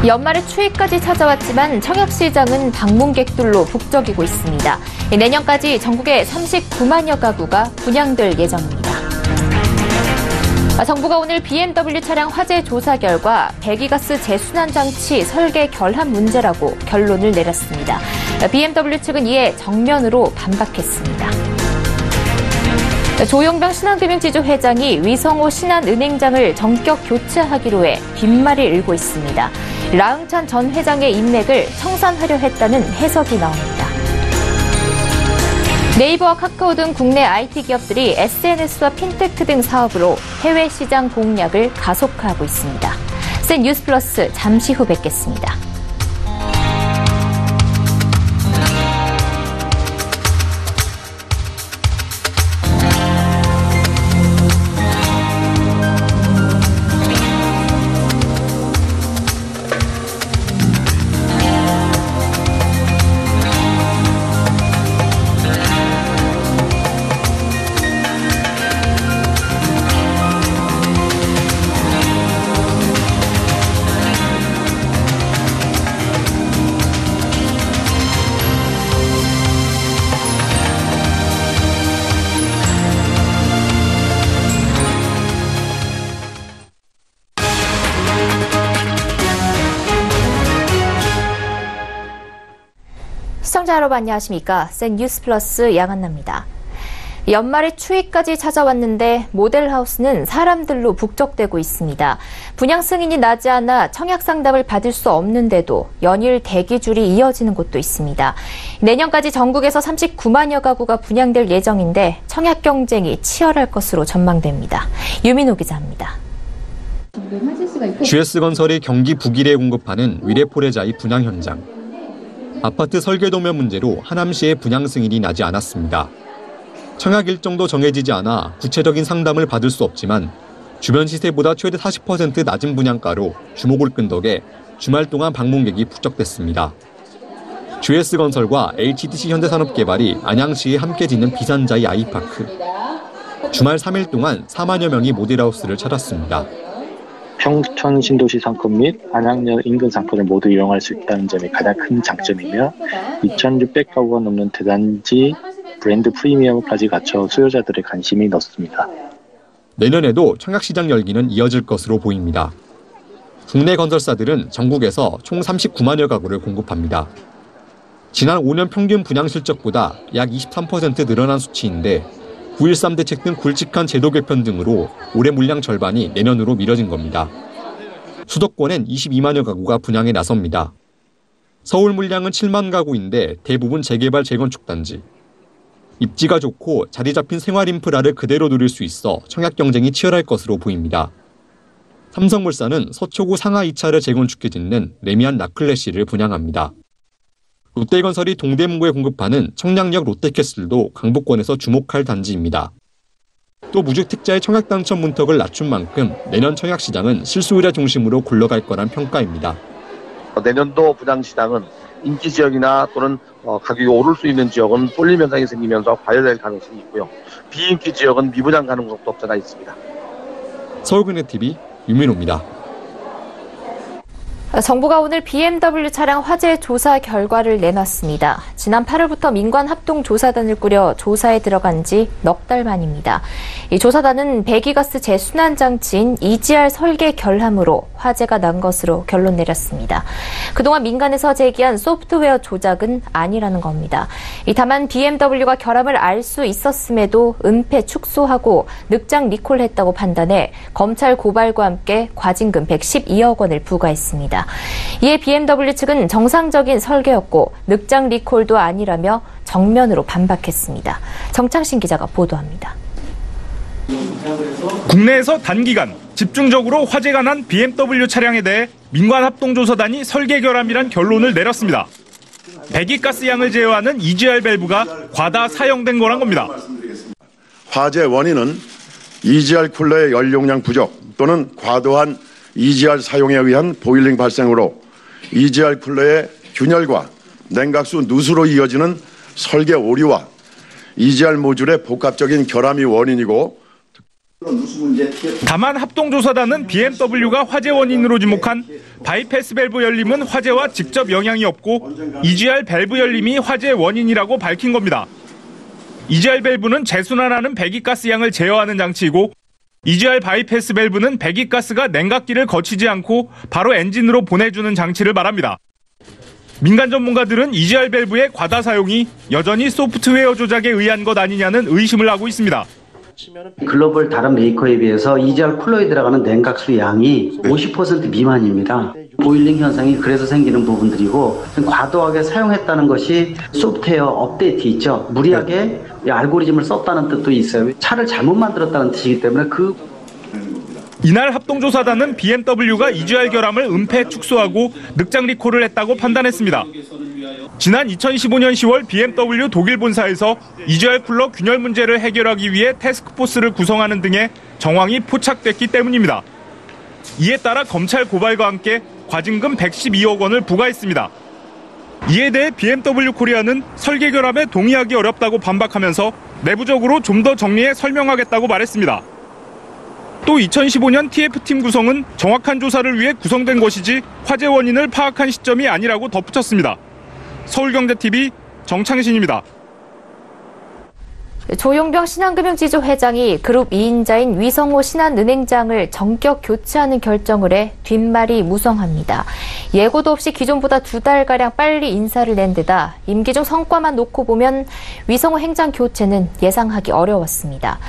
연말에 추위까지 찾아왔지만 청약시장은 방문객들로 북적이고 있습니다. 내년까지 전국에 39만여 가구가 분양될 예정입니다. 정부가 오늘 BMW 차량 화재 조사 결과 배기가스 재순환 장치 설계 결함 문제라고 결론을 내렸습니다. BMW 측은 이에 정면으로 반박했습니다. 조용병 신한금융지주 회장이 위성호 신한은행장을 전격 교체하기로 해 빈말이 일고 있습니다. 라응찬 전 회장의 인맥을 청산하려 했다는 해석이 나옵니다. 네이버와 카카오 등 국내 IT 기업들이 SNS와 핀테크 등 사업으로 해외 시장 공략을 가속화하고 있습니다. 센 뉴스 플러스 잠시 후 뵙겠습니다. 시청자 여러분 안녕하십니까? 센 뉴스 플러스 양한나입니다. 연말에 추위까지 찾아왔는데 모델하우스는 사람들로 북적대고 있습니다. 분양 승인이 나지 않아 청약 상담을 받을 수 없는데도 연일 대기줄이 이어지는 곳도 있습니다. 내년까지 전국에서 39만여 가구가 분양될 예정인데 청약 경쟁이 치열할 것으로 전망됩니다. 유민호 기자입니다. GS건설이 경기 북일에 공급하는 위례포레자이 분양 현장. 아파트 설계 도면 문제로 하남시의 분양 승인이 나지 않았습니다. 청약 일정도 정해지지 않아 구체적인 상담을 받을 수 없지만 주변 시세보다 최대 40% 낮은 분양가로 주목을 끈 덕에 주말 동안 방문객이 북적댔습니다. GS건설과 HTC 현대산업개발이 안양시에 함께 짓는 비산자이 아이파크. 주말 3일 동안 4만여 명이 모델하우스를 찾았습니다. 평촌 신도시 상권 및 안양역 인근 상권을 모두 이용할 수 있다는 점이 가장 큰 장점이며 2,600가구가 넘는 대단지 브랜드 프리미엄까지 갖춰 수요자들의 관심이 높습니다. 내년에도 청약시장 열기는 이어질 것으로 보입니다. 국내 건설사들은 전국에서 총 39만여 가구를 공급합니다. 지난 5년 평균 분양 실적보다 약 23% 늘어난 수치인데 9.13 대책 등 굵직한 제도 개편 등으로 올해 물량 절반이 내년으로 미뤄진 겁니다. 수도권엔 22만여 가구가 분양에 나섭니다. 서울 물량은 7만 가구인데 대부분 재개발 재건축 단지. 입지가 좋고 자리 잡힌 생활 인프라를 그대로 누릴 수 있어 청약 경쟁이 치열할 것으로 보입니다. 삼성물산은 서초구 상하 2차를 재건축해 짓는 레미안 라클래시를 분양합니다. 롯데건설이 동대문구에 공급하는 청량역 롯데캐슬도 강북권에서 주목할 단지입니다. 또 무주택자의 청약 당첨 문턱을 낮춘 만큼 내년 청약시장은 실수요자 중심으로 굴러갈 거란 평가입니다. 내년도 분양시장은 인기 지역이나 또는 가격이 오를 수 있는 지역은 쏠림 현상이 생기면서 과열될 가능성이 있고요. 비인기 지역은 미분양 가능성도 없잖아 있습니다. 서울국내TV 유민호입니다. 정부가 오늘 BMW 차량 화재 조사 결과를 내놨습니다. 지난 8월부터 민관합동조사단을 꾸려 조사에 들어간 지 넉 달 만입니다. 이 조사단은 배기가스 재순환 장치인 EGR 설계 결함으로 화재가 난 것으로 결론 내렸습니다. 그동안 민간에서 제기한 소프트웨어 조작은 아니라는 겁니다. 다만 BMW가 결함을 알 수 있었음에도 은폐 축소하고 늑장 리콜했다고 판단해 검찰 고발과 함께 과징금 112억 원을 부과했습니다. 이에 BMW 측은 정상적인 설계였고 늑장 리콜도 아니라며 정면으로 반박했습니다. 정창신 기자가 보도합니다. 국내에서 단기간 집중적으로 화재가 난 BMW 차량에 대해 민관합동조사단이 설계 결함이란 결론을 내렸습니다. 배기가스 양을 제어하는 EGR 밸브가 과다 사용된 거란 겁니다. 화재 원인은 EGR 쿨러의 연용량 부족 또는 과도한 EGR 사용에 의한 보일링 발생으로 EGR 쿨러의 균열과 냉각수 누수로 이어지는 설계 오류와 EGR 모듈의 복합적인 결함이 원인이고 다만 합동조사단은 BMW가 화재 원인으로 지목한 바이패스 밸브 열림은 화재와 직접 영향이 없고 EGR 밸브 열림이 화재 원인이라고 밝힌 겁니다. EGR 밸브는 재순환하는 배기가스 양을 제어하는 장치이고 EGR 바이패스 밸브는 배기가스가 냉각기를 거치지 않고 바로 엔진으로 보내주는 장치를 말합니다. 민간 전문가들은 EGR 밸브의 과다 사용이 여전히 소프트웨어 조작에 의한 것 아니냐는 의심을 하고 있습니다. 글로벌 다른 메이커에 비해서 EGR 쿨러에 들어가는 냉각수 양이 50% 미만입니다. 보일링 현상이 그래서 생기는 부분들이고 과도하게 사용했다는 것이 소프트웨어 업데이트 있죠. 무리하게 알고리즘을 썼다는 뜻도 있어요. 차를 잘못 만들었다는 뜻이기 때문에 이날 합동조사단은 BMW가 EGR 결함을 은폐 축소하고 늑장 리콜을 했다고 판단했습니다. 지난 2015년 10월 BMW 독일 본사에서 EGR 쿨러 균열 문제를 해결하기 위해 태스크포스를 구성하는 등의 정황이 포착됐기 때문입니다. 이에 따라 검찰 고발과 함께 과징금 112억 원을 부과했습니다. 이에 대해 BMW 코리아는 설계 결함에 동의하기 어렵다고 반박하면서 내부적으로 좀 더 정리해 설명하겠다고 말했습니다. 또 2015년 TF팀 구성은 정확한 조사를 위해 구성된 것이지 화재 원인을 파악한 시점이 아니라고 덧붙였습니다. 서울경제TV 정창신입니다. 조용병 신한금융지주 회장이 그룹 2인자인 위성호 신한은행장을 정격 교체하는 결정을 해 뒷말이 무성합니다. 예고도 없이 기존보다 2달가량 빨리 인사를 낸 데다 임기 중 성과만 놓고 보면 위성호 행장 교체는 예상하기 어려웠습니다.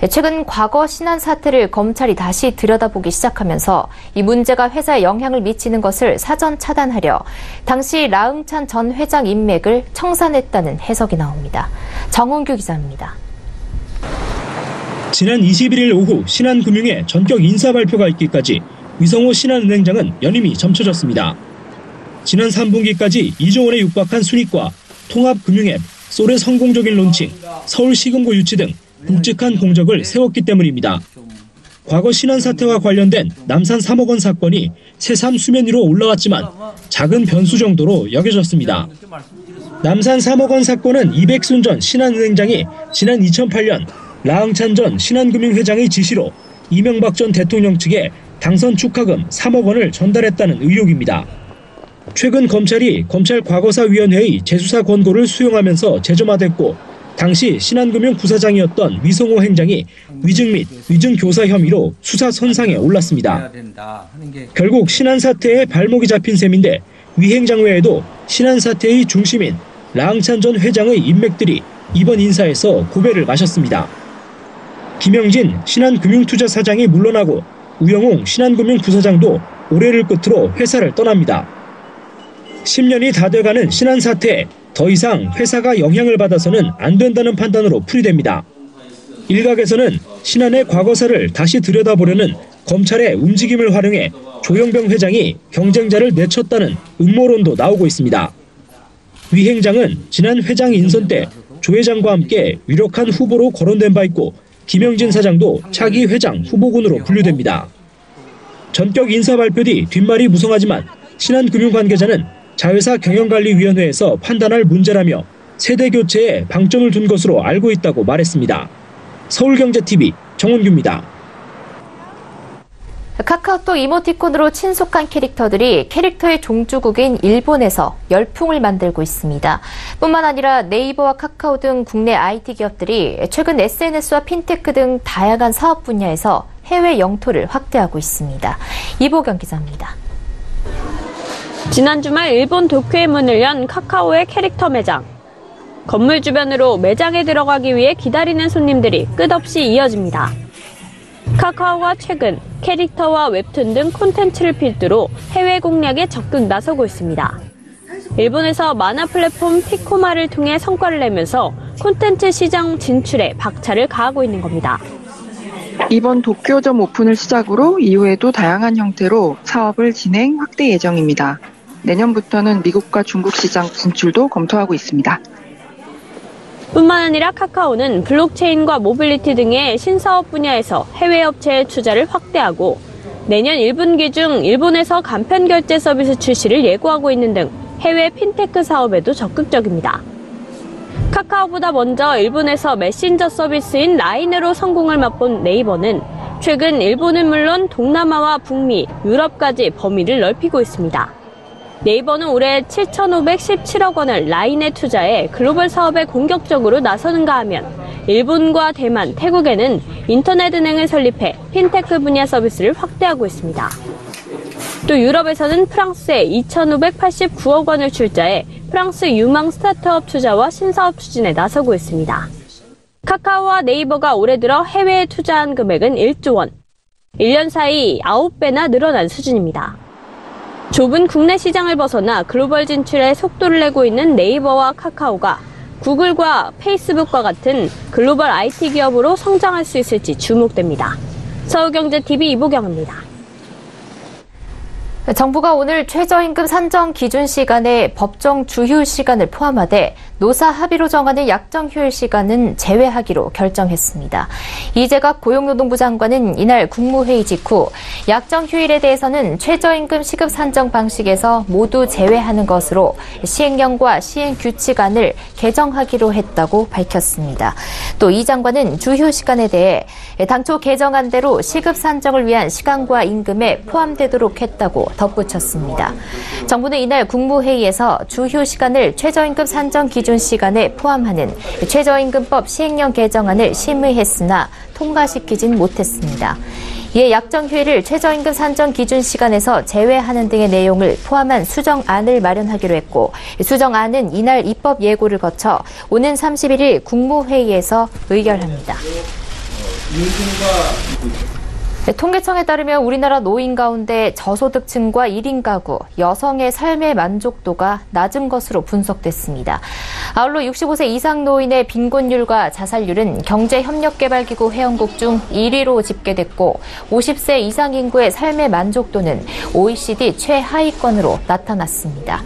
최근 과거 신한 사태를 검찰이 다시 들여다보기 시작하면서 이 문제가 회사에 영향을 미치는 것을 사전 차단하려 당시 라응찬 전 회장 인맥을 청산했다는 해석이 나옵니다. 정은규 기자입니다. 지난 21일 오후 신한금융의 전격 인사 발표가 있기까지 위성호 신한은행장은 연임이 점쳐졌습니다. 지난 3분기까지 2조 원에 육박한 순이익과 통합금융앱, 솔의 성공적인 론칭, 서울시금고 유치 등 굵직한 공적을 세웠기 때문입니다. 과거 신한 사태와 관련된 남산 3억 원 사건이 새삼 수면 위로 올라왔지만 작은 변수 정도로 여겨졌습니다. 남산 3억 원 사건은 이백순 전 신한은행장이 지난 2008년 라응찬 전 신한금융회장의 지시로 이명박 전 대통령 측에 당선 축하금 3억 원을 전달했다는 의혹입니다. 최근 검찰이 검찰과거사위원회의 재수사 권고를 수용하면서 재점화됐고 당시 신한금융 부사장이었던 위성호 행장이 위증 및 위증교사 혐의로 수사 선상에 올랐습니다. 결국 신한 사태의 발목이 잡힌 셈인데 위 행장 외에도 신한 사태의 중심인 라응찬 전 회장의 인맥들이 이번 인사에서 고배를 마셨습니다. 김영진 신한금융투자사장이 물러나고 우영웅 신한금융부사장도 올해를 끝으로 회사를 떠납니다. 10년이 다 돼가는 신한 사태에 더 이상 회사가 영향을 받아서는 안 된다는 판단으로 풀이됩니다. 일각에서는 신한의 과거사를 다시 들여다보려는 검찰의 움직임을 활용해 조영병 회장이 경쟁자를 내쳤다는 음모론도 나오고 있습니다. 위 행장은 지난 회장 인선 때 조 회장과 함께 유력한 후보로 거론된 바 있고 김영진 사장도 차기 회장 후보군으로 분류됩니다. 전격 인사 발표 뒤 뒷말이 무성하지만 신한금융 관계자는 자회사 경영관리위원회에서 판단할 문제라며 세대 교체에 방점을 둔 것으로 알고 있다고 말했습니다. 서울경제TV 정은규입니다. 카카오톡 이모티콘으로 친숙한 캐릭터들이 캐릭터의 종주국인 일본에서 열풍을 만들고 있습니다. 뿐만 아니라 네이버와 카카오 등 국내 IT 기업들이 최근 SNS와 핀테크 등 다양한 사업 분야에서 해외 영토를 확대하고 있습니다. 이보경 기자입니다. 지난 주말 일본 도쿄에 문을 연 카카오의 캐릭터 매장. 건물 주변으로 매장에 들어가기 위해 기다리는 손님들이 끝없이 이어집니다. 카카오가 최근 캐릭터와 웹툰 등 콘텐츠를 필두로 해외 공략에 적극 나서고 있습니다. 일본에서 만화 플랫폼 피코마를 통해 성과를 내면서 콘텐츠 시장 진출에 박차를 가하고 있는 겁니다. 이번 도쿄점 오픈을 시작으로 이후에도 다양한 형태로 사업을 진행 확대 예정입니다. 내년부터는 미국과 중국 시장 진출도 검토하고 있습니다. 뿐만 아니라 카카오는 블록체인과 모빌리티 등의 신사업 분야에서 해외 업체의 투자를 확대하고 내년 1분기 중 일본에서 간편 결제 서비스 출시를 예고하고 있는 등 해외 핀테크 사업에도 적극적입니다. 카카오보다 먼저 일본에서 메신저 서비스인 라인으로 성공을 맛본 네이버는 최근 일본은 물론 동남아와 북미, 유럽까지 범위를 넓히고 있습니다. 네이버는 올해 7,517억 원을 라인에 투자해 글로벌 사업에 공격적으로 나서는가 하면 일본과 대만, 태국에는 인터넷 은행을 설립해 핀테크 분야 서비스를 확대하고 있습니다. 또 유럽에서는 프랑스에 2,589억 원을 출자해 프랑스 유망 스타트업 투자와 신사업 추진에 나서고 있습니다. 카카오와 네이버가 올해 들어 해외에 투자한 금액은 1조 원. 1년 사이 9배나 늘어난 수준입니다. 좁은 국내 시장을 벗어나 글로벌 진출에 속도를 내고 있는 네이버와 카카오가 구글과 페이스북과 같은 글로벌 IT 기업으로 성장할 수 있을지 주목됩니다. 서울경제TV 이보경입니다. 정부가 오늘 최저임금 산정 기준 시간에 법정 주휴 시간을 포함하되 노사 합의로 정하는 약정 휴일 시간은 제외하기로 결정했습니다. 이재갑 고용노동부 장관은 이날 국무회의 직후 약정 휴일에 대해서는 최저임금 시급 산정 방식에서 모두 제외하는 것으로 시행령과 시행규칙안을 개정하기로 했다고 밝혔습니다. 또 이 장관은 주휴 시간에 대해 당초 개정안대로 시급 산정을 위한 시간과 임금에 포함되도록 했다고 덧붙였습니다. 정부는 이날 국무회의에서 주휴 시간을 최저임금 산정 기준 시간에 포함하는 최저임금법 시행령 개정안을 심의했으나 통과시키진 못했습니다. 이에 약정휴일을 최저임금 산정 기준 시간에서 제외하는 등의 내용을 포함한 수정안을 마련하기로 했고 수정안은 이날 입법 예고를 거쳐 오는 31일 국무회의에서 의결합니다. 통계청에 따르면 우리나라 노인 가운데 저소득층과 1인 가구, 여성의 삶의 만족도가 낮은 것으로 분석됐습니다. 아울러 65세 이상 노인의 빈곤율과 자살률은 경제협력개발기구 회원국 중 1위로 집계됐고 50세 이상 인구의 삶의 만족도는 OECD 최하위권으로 나타났습니다.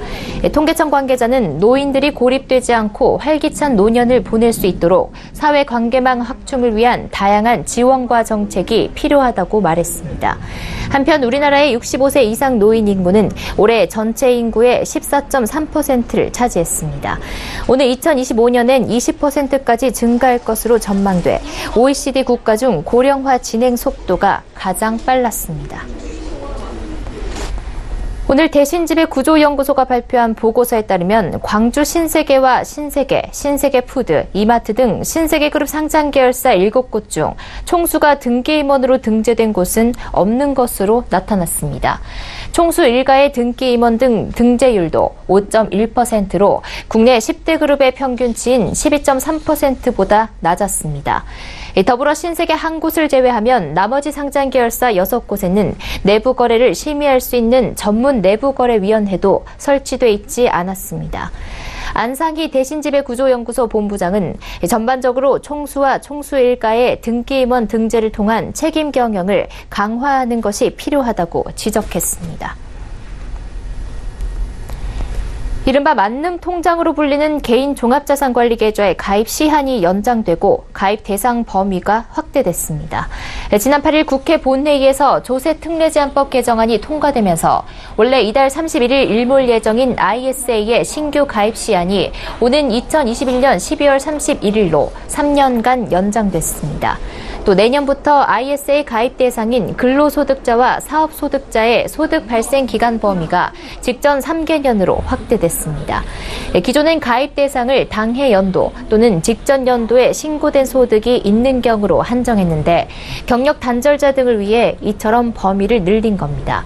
통계청 관계자는 노인들이 고립되지 않고 활기찬 노년을 보낼 수 있도록 사회관계망 확충을 위한 다양한 지원과 정책이 필요하다고 말했습니다. 한편 우리나라의 65세 이상 노인 인구는 올해 전체 인구의 14.3%를 차지했습니다. 오늘 2025년엔 20%까지 증가할 것으로 전망돼 OECD 국가 중 고령화 진행 속도가 가장 빨랐습니다. 오늘 대신지배 구조연구소가 발표한 보고서에 따르면 광주 신세계와 신세계, 신세계푸드, 이마트 등 신세계그룹 상장 계열사 7곳 중 총수가 등기임원으로 등재된 곳은 없는 것으로 나타났습니다. 총수 일가의 등기임원 등 등재율도 5.1%로 국내 10대 그룹의 평균치인 12.3%보다 낮았습니다. 더불어 신세계 한 곳을 제외하면 나머지 상장 계열사 6곳에는 내부 거래를 심의할 수 있는 전문 내부거래위원회도 설치돼 있지 않았습니다. 안상희 대신지배구조연구소 본부장은 전반적으로 총수와 총수 일가의 등기임원 등재를 통한 책임 경영을 강화하는 것이 필요하다고 지적했습니다. 이른바 만능통장으로 불리는 개인 종합자산관리계좌의 가입 시한이 연장되고 가입 대상 범위가 확대됐습니다. 지난 8일 국회 본회의에서 조세특례제한법 개정안이 통과되면서 원래 이달 31일 일몰 예정인 ISA의 신규 가입 시한이 오는 2021년 12월 31일로 3년간 연장됐습니다. 또 내년부터 ISA 가입 대상인 근로소득자와 사업소득자의 소득 발생 기간 범위가 직전 3개년으로 확대됐습니다. 기존엔 가입 대상을 당해 연도 또는 직전 연도에 신고된 소득이 있는 경우로 한정했는데 경력 단절자 등을 위해 이처럼 범위를 늘린 겁니다.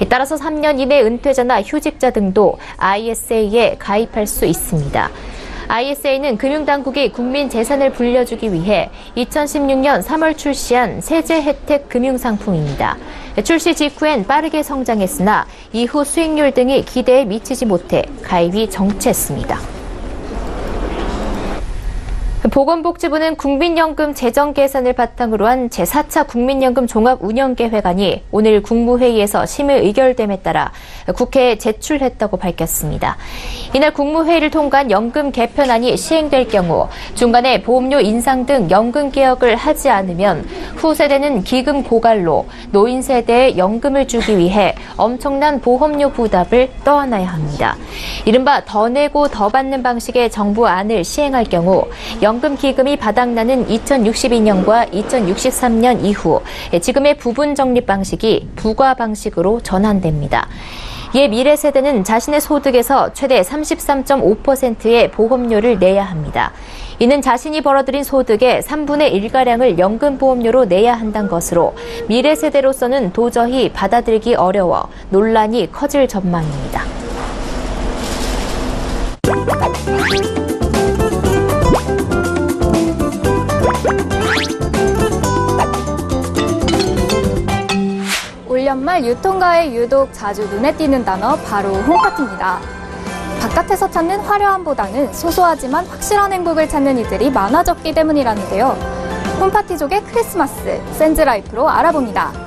따라서 3년 이내 은퇴자나 휴직자 등도 ISA에 가입할 수 있습니다. ISA는 금융당국이 국민 재산을 불려주기 위해 2016년 3월 출시한 세제 혜택 금융상품입니다. 출시 직후엔 빠르게 성장했으나 이후 수익률 등이 기대에 미치지 못해 가입이 정체했습니다. 보건복지부는 국민연금 재정 계산을 바탕으로 한 제4차 국민연금 종합운영계획안이 오늘 국무회의에서 심의 의결됨에 따라 국회에 제출했다고 밝혔습니다. 이날 국무회의를 통과한 연금 개편안이 시행될 경우 중간에 보험료 인상 등 연금 개혁을 하지 않으면 후세대는 기금 고갈로 노인 세대에 연금을 주기 위해 엄청난 보험료 부담을 떠안아야 합니다. 이른바 더 내고 더 받는 방식의 정부안을 시행할 경우 연금 기금이 바닥나는 2062년과 2063년 이후 지금의 부분 적립 방식이 부과 방식으로 전환됩니다. 이에 미래 세대는 자신의 소득에서 최대 33.5%의 보험료를 내야 합니다. 이는 자신이 벌어들인 소득의 3분의 1가량을 연금보험료로 내야 한다는 것으로 미래 세대로서는 도저히 받아들이기 어려워 논란이 커질 전망입니다. 올 연말 유통가에 유독 자주 눈에 띄는 단어 바로 홈파티입니다. 바깥에서 찾는 화려함보다는 소소하지만 확실한 행복을 찾는 이들이 많아졌기 때문이라는데요. 홈파티족의 크리스마스, 센즈라이프로 알아봅니다.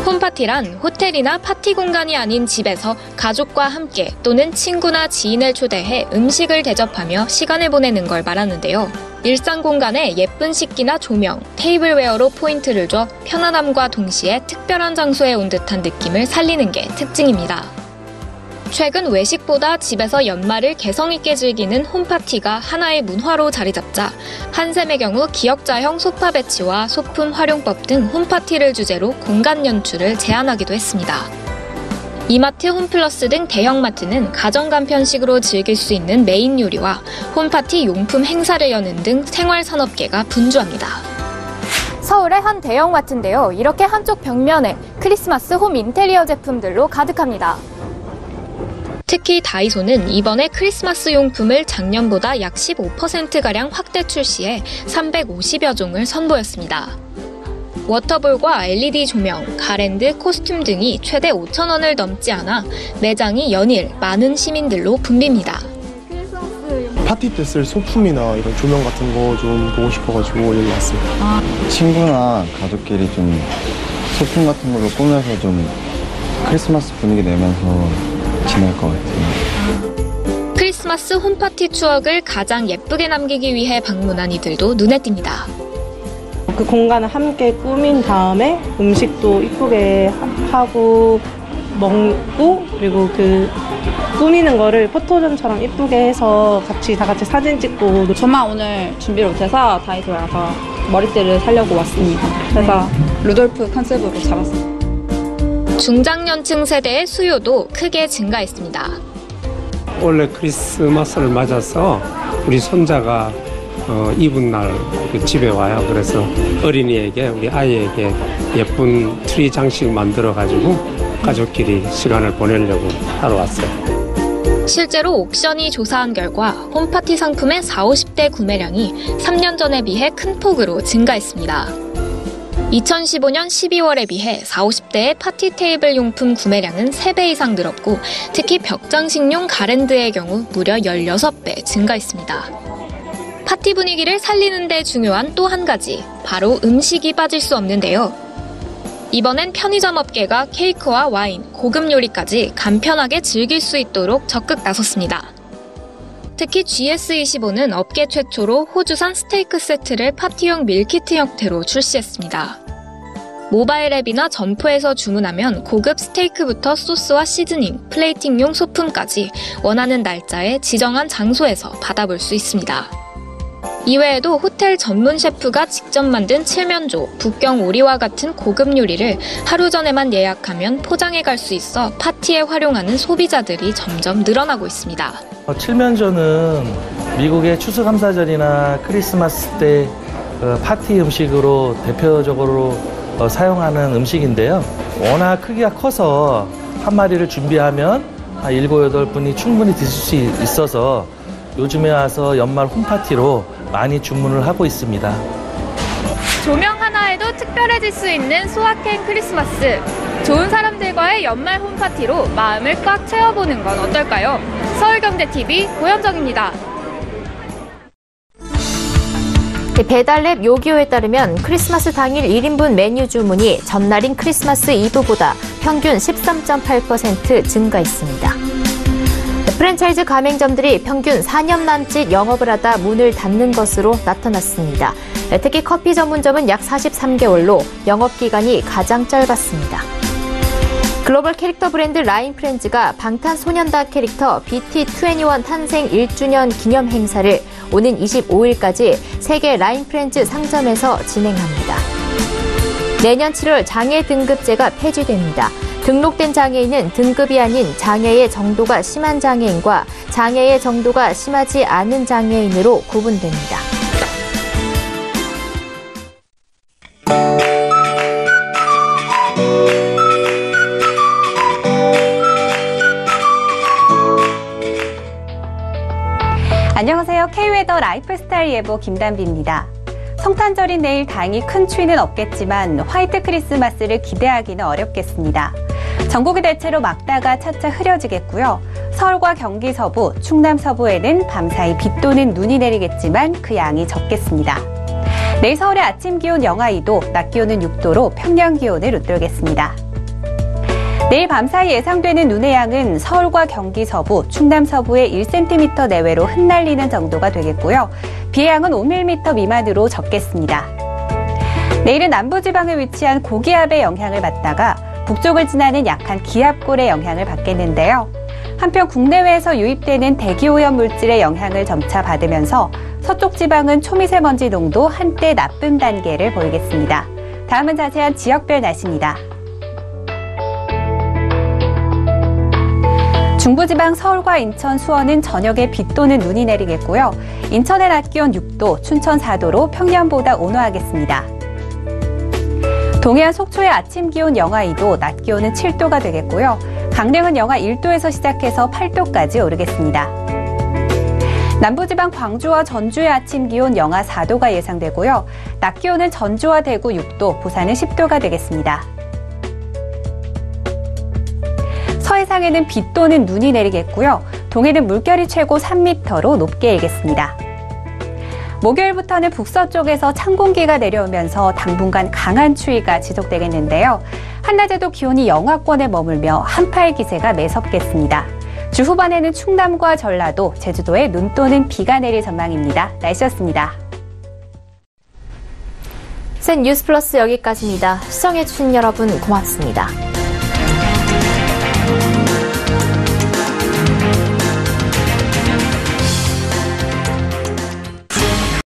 홈파티란 호텔이나 파티 공간이 아닌 집에서 가족과 함께 또는 친구나 지인을 초대해 음식을 대접하며 시간을 보내는 걸 말하는데요. 일상 공간에 예쁜 식기나 조명, 테이블웨어로 포인트를 줘 편안함과 동시에 특별한 장소에 온 듯한 느낌을 살리는 게 특징입니다. 최근 외식보다 집에서 연말을 개성있게 즐기는 홈파티가 하나의 문화로 자리잡자 한샘의 경우 기역자형 소파 배치와 소품 활용법 등 홈파티를 주제로 공간 연출을 제안하기도 했습니다. 이마트, 홈플러스 등 대형마트는 가정 간편식으로 즐길 수 있는 메인 요리와 홈파티 용품 행사를 여는 등 생활산업계가 분주합니다. 서울의 한 대형마트인데요. 이렇게 한쪽 벽면에 크리스마스 홈 인테리어 제품들로 가득합니다. 특히 다이소는 이번에 크리스마스 용품을 작년보다 약 15%가량 확대 출시해 350여 종을 선보였습니다. 워터볼과 LED 조명, 가랜드, 코스튬 등이 최대 5,000원을 넘지 않아 매장이 연일 많은 시민들로 붐빕니다. 파티 때 쓸 소품이나 이런 조명 같은 거 좀 보고 싶어가지고 여기 왔습니다. 친구나 가족끼리 좀 소품 같은 걸로 꾸며서 좀 크리스마스 분위기 내면서 지낼 것 같아요. 크리스마스 홈파티 추억을 가장 예쁘게 남기기 위해 방문한 이들도 눈에 띕니다. 그 공간을 함께 꾸민 다음에 음식도 이쁘게 하고 먹고 그리고 그 꾸미는 거를 포토존처럼 이쁘게 해서 다 같이 사진 찍고. 저만 오늘 준비를 못해서 다이소에 와서 머리띠를 사려고 왔습니다. 그래서 루돌프 컨셉으로 잡았어요. 중장년층 세대의 수요도 크게 증가했습니다. 원래 크리스마스를 맞아서 우리 손자가 이분 날 집에 와요. 그래서 어린이에게, 우리 아이에게 예쁜 트리 장식 만들어가지고 가족끼리 시간을 보내려고 하러 왔어요. 실제로 옥션이 조사한 결과 홈파티 상품의 40, 50대 구매량이 3년 전에 비해 큰 폭으로 증가했습니다. 2015년 12월에 비해 40, 50대의 파티 테이블 용품 구매량은 3배 이상 늘었고 특히 벽장식용 가랜드의 경우 무려 16배 증가했습니다. 파티 분위기를 살리는 데 중요한 또 한 가지, 바로 음식이 빠질 수 없는데요. 이번엔 편의점 업계가 케이크와 와인, 고급 요리까지 간편하게 즐길 수 있도록 적극 나섰습니다. 특히 GS25는 업계 최초로 호주산 스테이크 세트를 파티용 밀키트 형태로 출시했습니다. 모바일 앱이나 점포에서 주문하면 고급 스테이크부터 소스와 시즈닝, 플레이팅용 소품까지 원하는 날짜에 지정한 장소에서 받아볼 수 있습니다. 이외에도 호텔 전문 셰프가 직접 만든 칠면조, 북경 오리와 같은 고급 요리를 하루 전에만 예약하면 포장해 갈 수 있어 파티에 활용하는 소비자들이 점점 늘어나고 있습니다. 칠면조는 미국의 추수감사절이나 크리스마스 때 파티 음식으로 대표적으로 사용하는 음식인데요. 워낙 크기가 커서 한 마리를 준비하면 7, 8분이 충분히 드실 수 있어서 요즘에 와서 연말 홈파티로 많이 주문을 하고 있습니다. 조명 하나에도 특별해질 수 있는 소확행 크리스마스. 좋은 사람들과의 연말 홈파티로 마음을 꽉 채워보는 건 어떨까요? 서울경제TV 고현정입니다. 배달앱 요기요에 따르면 크리스마스 당일 1인분 메뉴 주문이 전날인 크리스마스 이브보다 평균 13.8% 증가했습니다. 프랜차이즈 가맹점들이 평균 4년 남짓 영업을 하다 문을 닫는 것으로 나타났습니다. 특히 커피 전문점은 약 43개월로 영업기간이 가장 짧았습니다. 글로벌 캐릭터 브랜드 라인프렌즈가 방탄소년단 캐릭터 BT21 탄생 1주년 기념 행사를 오는 25일까지 세계 라인프렌즈 상점에서 진행합니다. 내년 7월 장애 등급제가 폐지됩니다. 등록된 장애인은 등급이 아닌 장애의 정도가 심한 장애인과 장애의 정도가 심하지 않은 장애인으로 구분됩니다. 안녕하세요. K웨더 라이프스타일 예보 김단비입니다. 성탄절인 내일 다행히 큰 추위는 없겠지만 화이트 크리스마스를 기대하기는 어렵겠습니다. 전국이 대체로 맑다가 차차 흐려지겠고요. 서울과 경기 서부, 충남 서부에는 밤사이 비 또는 눈이 내리겠지만 그 양이 적겠습니다. 내일 서울의 아침 기온 영하 2도, 낮 기온은 6도로 평년 기온을 웃돌겠습니다. 내일 밤사이 예상되는 눈의 양은 서울과 경기 서부, 충남 서부에 1cm 내외로 흩날리는 정도가 되겠고요. 비의 양은 5mm 미만으로 적겠습니다. 내일은 남부지방에 위치한 고기압의 영향을 받다가 북쪽을 지나는 약한 기압골의 영향을 받겠는데요. 한편 국내외에서 유입되는 대기오염 물질의 영향을 점차 받으면서 서쪽 지방은 초미세먼지 농도 한때 나쁨 단계를 보이겠습니다. 다음은 자세한 지역별 날씨입니다. 중부지방 서울과 인천, 수원은 저녁에 비 또는 눈이 내리겠고요. 인천의 낮 기온 6도, 춘천 4도로 평년보다 온화하겠습니다. 동해안 속초의 아침 기온 영하 2도, 낮 기온은 7도가 되겠고요. 강릉은 영하 1도에서 시작해서 8도까지 오르겠습니다. 남부지방 광주와 전주의 아침 기온 영하 4도가 예상되고요. 낮 기온은 전주와 대구 6도, 부산은 10도가 되겠습니다. 서해상에는 비 또는 눈이 내리겠고요. 동해는 물결이 최고 3m로 높게 일겠습니다. 목요일부터는 북서쪽에서 찬 공기가 내려오면서 당분간 강한 추위가 지속되겠는데요. 한낮에도 기온이 영하권에 머물며 한파의 기세가 매섭겠습니다. 주 후반에는 충남과 전라도, 제주도에 눈 또는 비가 내릴 전망입니다. 날씨였습니다. 센 뉴스 플러스 여기까지입니다. 시청해주신 여러분 고맙습니다.